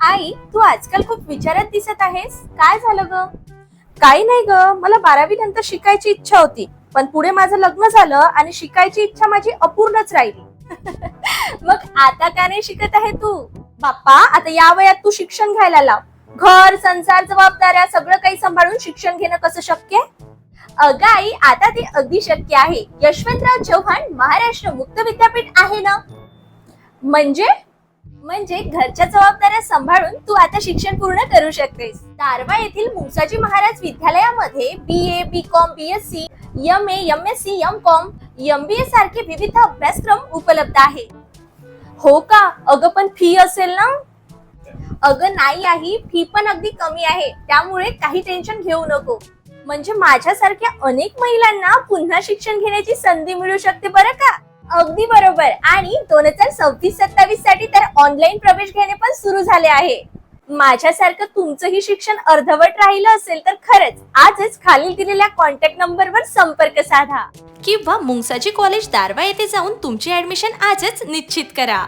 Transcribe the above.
आई, तू आजकाल खूप विचारात दिसत आहेस. काय झालं ग? काही नाही ग, मला 12वी नंतर शिकायची इच्छा होती, पण पुढे माझं लग्न झालं आणि शिकायची इच्छा माझी अपूर्णच राहिली. मग आता का नाही शिकत आहे तू? बाप्पा, आता या वयात तू शिक्षण घ्यायला लाव. घर, संसार, जबाबदाऱ्या सगळं काही सांभाळून शिक्षण घेणं कसं शक्य? अगं आई, आता ते अगदी शक्य आहे. यशवंतराव चव्हाण महाराष्ट्र मुक्त विद्यापीठ आहे ना. म्हणजे म्हणजे घरच्या जबाबदाऱ्या सांभाळून तू आता शिक्षण पूर्ण करू शकतेस. दारव्हा येथील मुंसाजी महाराज विद्यालयामध्ये BA, BCom, BSc, MA, MSc, MCom, MBA सारखे विविध अभ्यासक्रम उपलब्ध आहे. हो का? अगं पण फी असेल ना? अगं नाही आहे, फी पण अगदी कमी आहे, त्यामुळे काही टेन्शन घेऊ नको. म्हणजे माझ्यासारख्या अनेक महिलांना पुन्हा शिक्षण घेण्याची संधी मिळू शकते बरं का? अगदी बरोबर. आणि 2026-27 साठी तर ऑनलाईन प्रवेश घेणे पण सुरू झाले आहे. माझ्यासारखं तुमचंही शिक्षण अर्धवट राहिलं असेल तर खरंच आजच खालील दिलेल्या कॉन्टॅक्ट नंबरवर संपर्क साधा किंवा मुंसाजी कॉलेज दारवा येथे जाऊन तुमची ऍडमिशन आजच निश्चित करा.